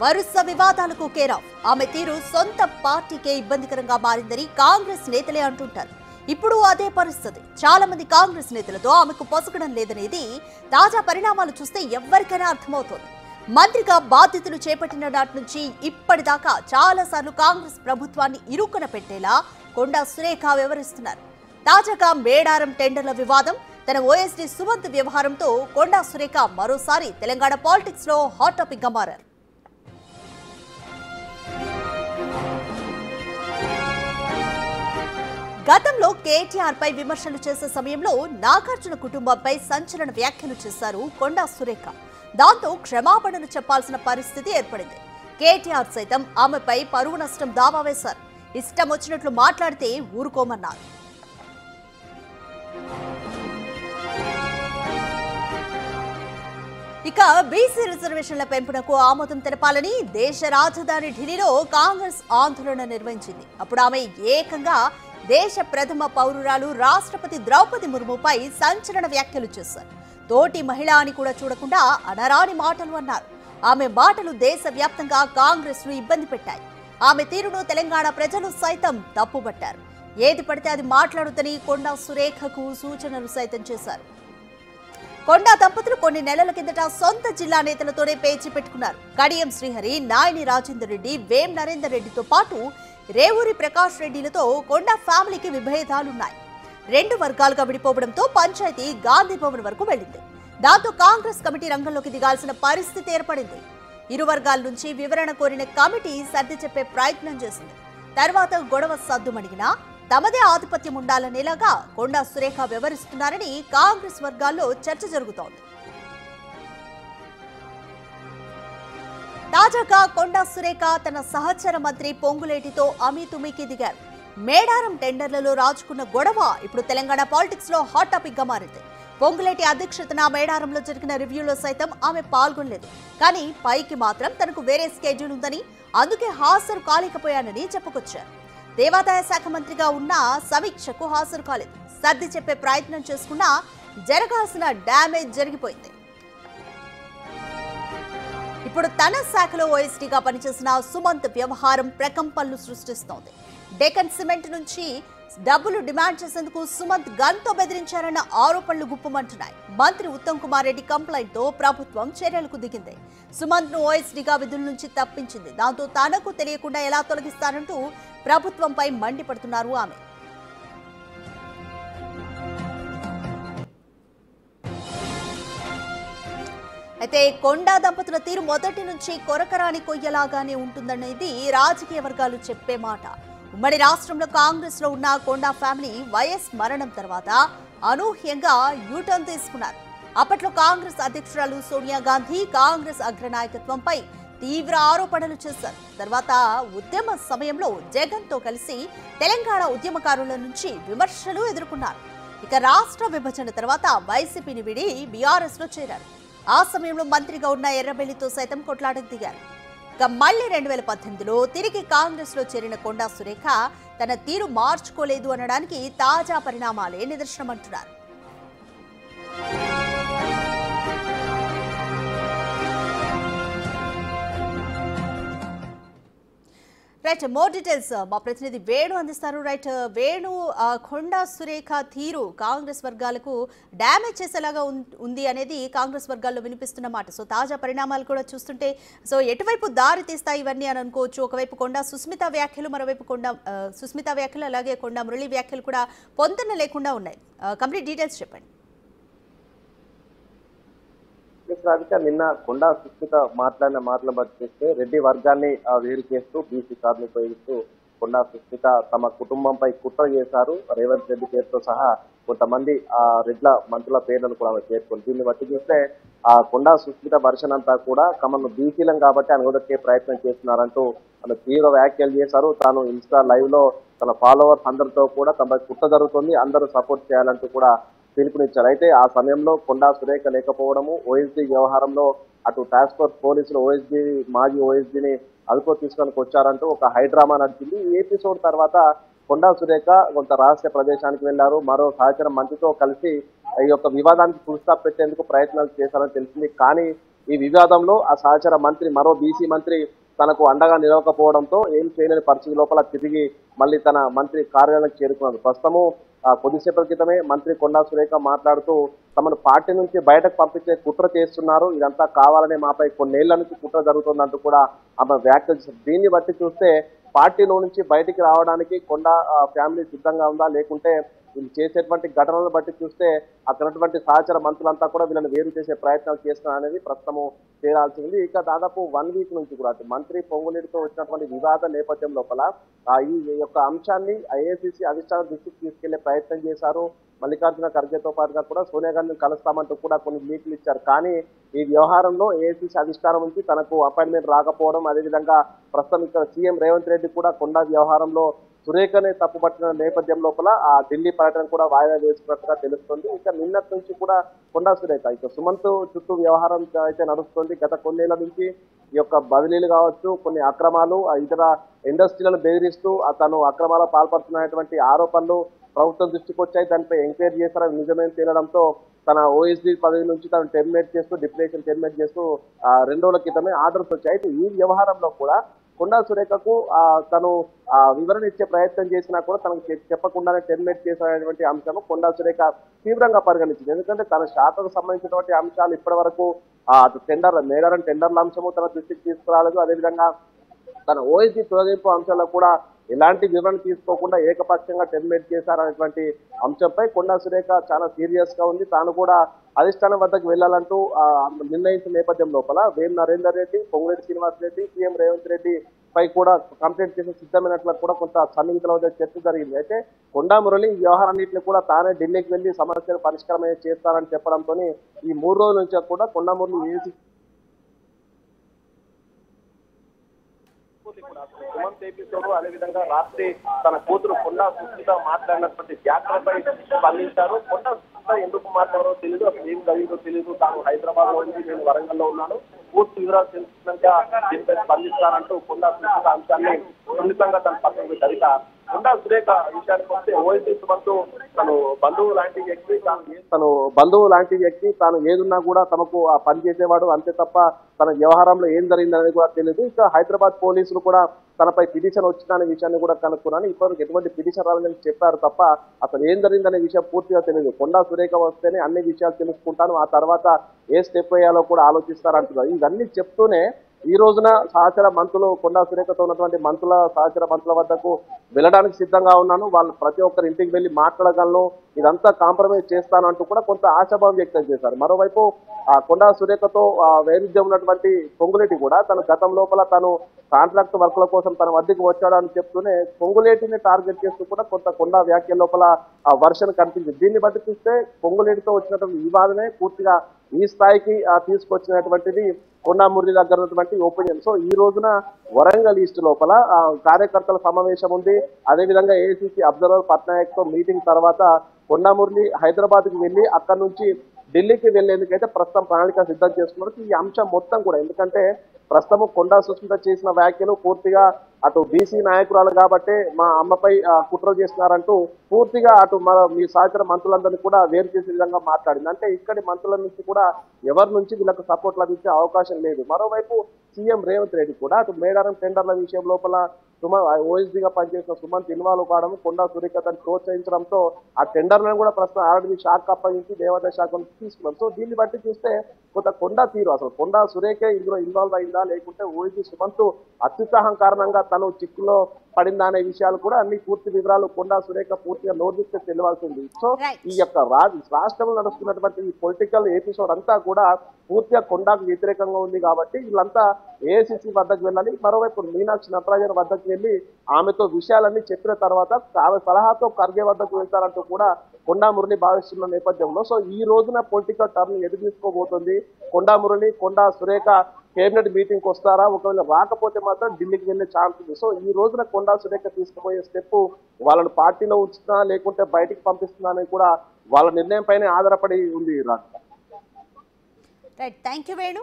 వరుస వివాదాలకు కేరాఫ్. ఆమె తీరు సొంత పార్టీకే ఇబ్బందికరంగా మారిందని కాంగ్రెస్ నేతలే అంటుంటారు. ఇప్పుడు అదే పరిస్థితి. చాలా మంది కాంగ్రెస్ నేతలతో ఆమెకు పొసగడం లేదనేది తాజా పరిణామాలు చూస్తే ఎవ్వరికైనా అర్థమవుతోంది. మంత్రిగా బాధ్యతలు చేపట్టిన నాటి నుంచి ఇప్పటిదాకా చాలాసార్లు కాంగ్రెస్ ప్రభుత్వాన్ని ఇరుకున పెట్టేలా కొండా సురేఖ వ్యవహరిస్తున్నారు. తాజాగా మేడారం టెండర్ల వివాదం, తన ఓఎస్డీ సుమంత్ వ్యవహారంతో కొండా సురేఖ మరోసారి తెలంగాణ పాలిటిక్స్ లో హాట్ టాపిక్ గా మారారు. గతంలో కేటీఆర్ పై విమర్శలు చేసే సమయంలో నాగార్జున కుటుంబంపై సంచలన వ్యాఖ్యలు చేశారు కొండా సురేఖ. దాంతో క్షమాపణలు చెప్పాల్సిన పరిస్థితి ఏర్పడింది. కేటీఆర్ సైతం ఆమెపై పరువు నష్టం దావా వేశారు. ఇష్టం వచ్చినట్లు మాట్లాడితే ఊరుకోమన్నారు. ఇక బీసీ రిజర్వేషన్ల పెంపునకు ఆమోదం తెలపాలని దేశ రాజధాని ఢిల్లీలో కాంగ్రెస్ ఆందోళన నిర్వహించింది. అప్పుడు ఆమె ఏకంగా దేశ ప్రథమ పౌరురాలు రాష్ట్రపతి ద్రౌపది ముర్ముపై సంచలన వ్యాఖ్యలు చేశారు. తోటి మహిళ అని కూడా చూడకుండా అనరాని మాటలు అన్నారు. ఆమె మాటలు దేశవ్యాప్తంగా కాంగ్రెస్ ను ఇబ్బంది పెట్టాయి. ఆమె తీరును తెలంగాణ ప్రజలు సైతం తప్పుబట్టారు. ఏది పడితే అది మాట్లాడుతని కొండా సురేఖకు సూచనలు సైతం చేశారు. కొండా దంపతులు కొన్ని నెలల కిందట సొంత జిల్లా నేతలతోనే పేచి పెట్టుకున్నారు. కడియం శ్రీహరి, నాయని రాజేందర్ రెడ్డి, వేం నరేందర్ రెడ్డితో పాటు రేవూరి ప్రకాష్ రెడ్డిలతో కొండా ఫ్యామిలీకి విభేదాలున్నాయి. రెండు వర్గాలుగా విడిపోవడంతో పంచాయతీ గాంధీ భవన్ వరకు వెళ్లింది. దాంతో కాంగ్రెస్ కమిటీ రంగంలోకి దిగాల్సిన పరిస్థితి ఏర్పడింది. ఇరు వర్గాల నుంచి వివరణ కోరిన కమిటీ సర్ది చెప్పే ప్రయత్నం చేసింది. తర్వాత గొడవ సద్దుమణిగినా తమదే ఆధిపత్యం ఉండాలనేలాగా కొండా సురేఖ వ్యవహరిస్తున్నారని కాంగ్రెస్ వర్గాల్లో చర్చ జరుగుతోంది. తాజాగా కొండా సురేఖ తన సహచర మంత్రి పొంగులేటితో అమీతుమీకి దిగారు. మేడారం టెండర్లలో రాజుకున్న గొడవ ఇప్పుడు తెలంగాణ పాలిటిక్స్ లో హాట్ టాపిక్ గా మారింది. పొంగులేటి అధ్యక్షతన మేడారంలో జరిగిన రివ్యూలో సైతం ఆమె పాల్గొనలేదు. కానీ పైకి మాత్రం తనకు వేరే స్కెడ్యూల్ ఉందని, అందుకే హాజరు కాలేకపోయానని చెప్పుకొచ్చారు. దేవాదాయ శాఖ మంత్రిగా ఉన్న సమీక్షకు హాజరు కాలేదు. సర్ది చెప్పే ప్రయత్నం చేసుకున్నా జరగాల్సిన డ్యామేజ్ జరిగిపోయింది. ఇప్పుడు తన శాఖలో ఓఎస్డీగా పనిచేసిన సుమంత్ వ్యవహారం ప్రకంపనలు సృష్టిస్తోంది. డెక్కన్ సిమెంట్ నుంచి డబ్బులు డిమాండ్ చేసేందుకు సుమంత్ గన్తో బెదిరించారన్న ఆరోపణలు గుప్పమంటున్నాయి. మంత్రి ఉత్తమ్ కుమార్ రెడ్డి కంప్లైంట్ తో ప్రభుత్వం చర్యలకు దిగింది. సుమంత్ ను ఓఎస్డీగా విధుల నుంచి తప్పించింది. దాంతో తనకు తెలియకుండా ఎలా తొలగిస్తారంటూ ప్రభుత్వంపై మండిపడుతున్నారు ఆమె. అయితే కొండా దంపతుల తీరు మొదటి నుంచి కొరకరాని కొయ్యలాగానే ఉంటుందనేది రాజకీయ వర్గాలు చెప్పే మాట. ఉమ్మడి రాష్ట్రంలో కాంగ్రెస్ లో ఉన్న కొండా ఫ్యామిలీ వైఎస్ మరణం తర్వాత అనూహ్యంగా యూటర్న్ తీసుకున్నారు. అప్పట్లో కాంగ్రెస్ అధ్యక్షురాలు సోనియా గాంధీ కాంగ్రెస్ అగ్రనాయకత్వంపై తీవ్ర ఆరోపణలు చేశారు. తర్వాత ఉద్యమ సమయంలో జగన్ తో కలిసి తెలంగాణ ఉద్యమకారుల నుంచి విమర్శలు ఎదుర్కొన్నారు. ఇక రాష్ట్ర విభజన తర్వాత వైసీపీని విడి బీఆర్ఎస్ లో చేరారు. ఆ సమయంలో మంత్రిగా ఉన్న ఎర్రబెల్లితో సైతం కొట్లాటకు దిగారు. ఇక మళ్లీ 2018లో తిరిగి కాంగ్రెస్ లో చేరిన కొండా సురేఖ తన తీరు మార్చుకోలేదు అనడానికి తాజా పరిణామాలే నిదర్శనమంటున్నారు. రైట్, మోర్ డీటెయిల్స్ మా ప్రతినిధి వేణు అందిస్తారు. రైట్ వేణు, కొండా సురేఖ తీరు కాంగ్రెస్ వర్గాలకు డ్యామేజ్ చేసేలాగా ఉంది అనేది కాంగ్రెస్ వర్గాల్లో వినిపిస్తున్న మాట. సో తాజా పరిణామాలు కూడా చూస్తుంటే సో ఎటువైపు దారి తీస్తాయి ఇవన్నీ అని అనుకోవచ్చు. ఒకవైపు కొండా సుస్మిత వ్యాఖ్యలు, మరోవైపు కొండా సుస్మిత వ్యాఖ్యలు, అలాగే కొండా మురళి వ్యాఖ్యలు కూడా పొంతన లేకుండా ఉన్నాయి. కంప్లీట్ డీటెయిల్స్ చెప్పండి. నిన్న కొండా సుస్మిత మాట్లాడిన మాటలు బట్టి చూస్తే రెడ్డి వర్గాన్ని వేరు చేస్తూ బీసీ కార్డును ఉపయోగిస్తూ కొండా సుస్మిత తమ కుటుంబంపై కుట్ర చేశారు. రేవంత్ రెడ్డి పేరుతో సహా కొంతమంది రెడ్ల మంత్రుల పేర్లను కూడా ఆమె పేర్కొంది. దీన్ని బట్టి చూస్తే కొండా సుస్మిత వర్షన్ అంతా కూడా తమను బీసీలం కాబట్టి అనుగొదకే ప్రయత్నం చేస్తున్నారంటూ ఆమె తీవ్ర వ్యాఖ్యలు చేశారు. తాను ఇన్స్టా లైవ్ లో తన ఫాలోవర్స్ అందరితో కూడా తమ కుట్ర జరుగుతుంది, అందరూ సపోర్ట్ చేయాలంటూ కూడా పిలుపునిచ్చారు. అయితే ఆ సమయంలో కొండా సురేఖ లేకపోవడము, ఓఎస్డీ వ్యవహారంలో అటు టాస్క్ ఫోర్స్ పోలీసులు మాజీ ఓఎస్డీని అదుపు తీసుకొని వచ్చారంటూ ఒక హైడ్రామా నడిచింది. ఈ ఎపిసోడ్ తర్వాత కొండా సురేఖ కొంత రహస్య ప్రదేశానికి వెళ్లారు. మరో సహచర మంత్రితో కలిసి ఈ యొక్క వివాదానికి ఫుల్ స్టాప్ పెట్టేందుకు ప్రయత్నాలు చేశారని తెలిసింది. కానీ ఈ వివాదంలో ఆ సహచర మంత్రి మరో బీసీ మంత్రి తనకు అండగా నిలవకపోవడంతో ఏం చేయలేని పరిస్థితి లోపల తిరిగి మళ్ళీ తన మంత్రి కార్యాలయానికి చేరుకున్నారు. ప్రస్తుతము కొద్దిసేపటి క్రితమే మంత్రి కొండా సురేఖ మాట్లాడుతూ తమను పార్టీ నుంచి బయటకు పంపించే కుట్ర చేస్తున్నారు, ఇదంతా కావాలనే మాపై కొన్నేళ్ల నుంచి కుట్ర జరుగుతుందంటూ కూడా ఆమె వ్యాఖ్యలు. దీన్ని బట్టి చూస్తే పార్టీలో నుంచి బయటికి రావడానికి కొండా ఫ్యామిలీ సిద్ధంగా ఉందా, లేకుంటే వీళ్ళు చేసేటువంటి ఘటనలను బట్టి చూస్తే అక్కడటువంటి సహచర మంత్రులంతా కూడా వీళ్ళని వేరు చేసే ప్రయత్నాలు చేస్తున్నారు అనేది ప్రస్తుతము తేలాల్సింది. ఇక దాదాపు 1 వీక్ నుంచి కూడా మంత్రి పొంగులేటితో వచ్చినటువంటి వివాద నేపథ్యం లోపల ఈ యొక్క అంశాన్ని ఐఏసీసీ అధిష్టానం దృష్టికి తీసుకెళ్లే ప్రయత్నం చేశారు. మల్లికార్జున ఖర్గేతో పాటుగా కూడా సోనియా గాంధీని కలుస్తామంటూ కూడా కొన్ని లీకులు ఇచ్చారు. కానీ ఈ వ్యవహారంలో ఏఐసీసీ అధిష్టానం నుంచి తనకు అపాయింట్మెంట్ రాకపోవడం, అదేవిధంగా ప్రస్తుతం ఇక్కడ సీఎం రేవంత్ రెడ్డి కూడా కొండా వ్యవహారంలో సురేఖనే తప్పుపట్టిన నేపథ్యం లోపల ఆ ఢిల్లీ పర్యటన కూడా వాయిదా వేసుకున్నట్టుగా తెలుస్తుంది. ఇక నిన్నటి నుంచి కూడా కొండా సురేఖ ఇక సుమంత్ చుట్టూ వ్యవహారం అయితే నడుస్తుంది. గత కొన్నేళ్ల నుంచి ఈ యొక్క బదిలీలు కావచ్చు, కొన్ని అక్రమాలు, ఇతర ఇండస్ట్రీలను బెదిరిస్తూ తను అక్రమాలకు పాల్పడుతున్నటువంటి ఆరోపణలు ప్రభుత్వం దృష్టికి వచ్చాయి. దానిపై ఎంక్వైరీ చేస్తారని నిజమేం తేలడంతో తన ఓఎస్డీ పదవి నుంచి తను టెర్మినేట్ చేస్తూ డిప్యుటేషన్ టెర్మినేట్ చేస్తూ 2 రోజుల క్రితమే ఆర్డర్స్ వచ్చాయి. అయితే ఈ వ్యవహారంలో కూడా కొండా సురేఖకు తను వివరణ ఇచ్చే ప్రయత్నం చేసినా కూడా తనకు చెప్పకుండానే టెర్మినేట్ చేసినటువంటి అంశము కొండా సురేఖ తీవ్రంగా పరిగణించింది. ఎందుకంటే తన శాఖకు సంబంధించినటువంటి అంశాలు ఇప్పటి వరకు మేడారం టెండర్ల అంశము తన దృష్టికి తీసుకురాలేదు. అదేవిధంగా తన ఓఎస్డీ తొలగింపు అంశాల్లో కూడా ఎలాంటి వివరణ తీసుకోకుండా ఏకపక్షంగా టెర్మినేట్ చేశారనేటువంటి అంశంపై కొండా సురేఖ చాలా సీరియస్ గా ఉంది. తాను కూడా అధిష్టానం వద్దకు వెళ్లాలంటూ నిర్ణయించిన నేపథ్యం లోపల వేం నరేందర్ రెడ్డి, పొంగులేటి శ్రీనివాస్ రెడ్డి, సీఎం రేవంత్ రెడ్డి పై కూడా కంప్లైంట్ చేసి సిద్ధమైనట్లు కూడా కొంత సన్నిహితుల వద్ద చర్చ జరిగింది. అయితే కొండా మురళి ఈ వ్యవహారాన్నింటినీ కూడా తానే ఢిల్లీకి వెళ్లి సమస్యలు పరిష్కారం చేస్తారని చెప్పడంతో ఈ 3 రోజుల నుంచి కూడా కొండా మురళి ఏసీ సుమంత్ ఎపిసోడ్ అదేవిధంగా రాత్రి తన కూతురు కొండా సుష్మిత మాట్లాడినటువంటి వ్యాఖ్యలపై స్పందించారు. కొండా సుష్మిత ఎందుకు మాట్లాడారో తెలియదు, అసలు ఏం జరిగిందో తెలియదు. తాను హైదరాబాద్ లో ఉంది, నేను వరంగల్ లో ఉన్నాను, పూర్తి వివరాలు తెలుసుకున్నాక దీనిపై స్పందిస్తానంటూ కొండా సుష్మిత అంశాన్ని సున్నితంగా తన పక్కన కవిత. కొండా సురేఖ విషయానికి వస్తే ఓఎస్డీ సుమంత్ తను బంధువు లాంటి వ్యక్తి, తాను ఏదున్నా కూడా తమకు పని చేసేవాడు అంతే తప్ప తన వ్యవహారంలో ఏం జరిగిందనేది కూడా తెలియదు. ఇక హైదరాబాద్ పోలీసులు కూడా తనపై పిటిషన్ వచ్చిందనే విషయాన్ని కూడా కనుక్కున్నాను. ఇప్పటివరకు ఎటువంటి పిటిషన్ రాలేదని చెప్పారు తప్ప అసలు ఏం జరిగిందనే విషయం పూర్తిగా తెలియదు. కొండా సురేఖ వస్తేనే అన్ని విషయాలు తెలుసుకుంటాను, ఆ తర్వాత ఏ స్టెప్ వేయాలో కూడా ఆలోచిస్తారంటున్నారు. ఇవన్నీ చెప్తూనే ఈ రోజున సహచర మంత్రులు కొండా సురేఖతో ఉన్నటువంటి సహచర మంత్రుల వద్దకు వెళ్ళడానికి సిద్ధంగా ఉన్నాను, వాళ్ళు ప్రతి ఒక్కరి ఇంటికి వెళ్ళి మాట్లాడగలను, ఇదంతా కాంప్రమైజ్ చేస్తానంటూ కూడా కొంత ఆశాభావం వ్యక్తం చేశారు. మరోవైపు కొండా సురేఖతో వైరుధ్యం ఉన్నటువంటి పొంగులేటి కూడా తన గతం లోపల తను కాంట్రాక్ట్ వర్కుల కోసం తన వద్దకు వచ్చాడని చెప్తూనే పొంగులేటిని టార్గెట్ చేస్తూ కూడా కొంత కొండా వ్యాఖ్యల లోపల వర్షన్ కనిపించింది. దీన్ని బట్టి చూస్తే పొంగులేటితో వచ్చినటువంటి వివాదమే పూర్తిగా ఈ స్థాయికి తీసుకొచ్చినటువంటిది కొండా మురళి దగ్గర ఉన్నటువంటి ఒపీనియన్. సో ఈ రోజున వరంగల్ ఈస్ట్ లోపల కార్యకర్తల సమావేశం ఉంది. అదేవిధంగా ఏఐసీసీ అబ్జర్వర్ పట్నాయక్ తో మీటింగ్ తర్వాత కొండా మురళి హైదరాబాద్ కి వెళ్ళి అక్కడి నుంచి ఢిల్లీకి వెళ్లేందుకైతే ప్రస్తుతం ప్రణాళిక సిద్ధం చేస్తున్నారు. ఈ అంశం మొత్తం కూడా ఎందుకంటే ప్రస్తుతం కొండా సుష్మిత చేసిన వ్యాఖ్యలు పూర్తిగా అటు బీసీ నాయకురాలు కాబట్టి మా అమ్మపై కుట్ర చేస్తున్నారంటూ పూర్తిగా అటు మీ సహచర మంత్రులందరినీ కూడా వేరు చేసే విధంగా మాట్లాడింది. అంటే ఇక్కడి మంత్రుల నుంచి కూడా ఎవరి నుంచి వీళ్ళకు సపోర్ట్ లభించే అవకాశం లేదు. మరోవైపు సీఎం రేవంత్ రెడ్డి కూడా అటు మేడారం టెండర్ల విషయం లోపల ఓఎస్డీగా పనిచేసిన సుమంత్ ఇన్వాల్వ్ కావడం, కొండా సురేఖను ప్రోత్సహించడంతో ఆ టెండర్లను కూడా ప్రస్తుతం ఆర్డీ శాఖ అప్పగించి దేవాదాయ శాఖ నుంచి తీసుకున్నాం. సో దీన్ని బట్టి చూస్తే కొంత కొండా తీరు అసలు కొండా సురేఖ ఇందులో ఇన్వాల్వ్ అయిందా లేకుంటే ఓఎస్డీ సుమంత్ అత్యుత్సాహం కారణంగా తను చిక్కులో పడిందా అనే విషయాలు కూడా అన్ని పూర్తి వివరాలు కొండా సురేఖ పూర్తిగా నోటిస్తే తెలియాల్సింది. సో ఈ యొక్క రాష్ట్రంలో నడుస్తున్నటువంటి ఈ పొలిటికల్ ఎపిసోడ్ అంతా కూడా పూర్తిగా కొండాకు వ్యతిరేకంగా ఉంది కాబట్టి వీళ్ళంతా ఏఐసీసీ వద్దకు వెళ్ళాలి. మరోవైపు మీనాక్షి నటరాజన్ వద్దకు వెళ్ళి ఆమెతో విషయాలన్నీ చెప్పిన తర్వాత ఆమె సలహాతో ఖర్గే వద్దకు వెళ్తారంటూ కూడా కొండా మురళి భావిస్తున్న నేపథ్యంలో సో ఈ రోజున పొలిటికల్ టర్న్ ఎదురు తీసుకోబోతుంది. కొండా మురళి, కొండా సురేఖ కేబినెట్ మీటింగ్ వస్తారా, ఒకవేళ రాకపోతే మాత్రం ఢిల్లీకి వెళ్ళే ఛాన్స్ ఉంది. సో ఈ రోజున కొండా సురేఖ తీసుకుపోయే స్టెప్ వాళ్ళని పార్టీలో ఉంచుతున్నా లేకుంటే బయటికి పంపిస్తున్నా అని కూడా వాళ్ళ నిర్ణయం పైన ఆధారపడి ఉంది. Right, thank you Venu.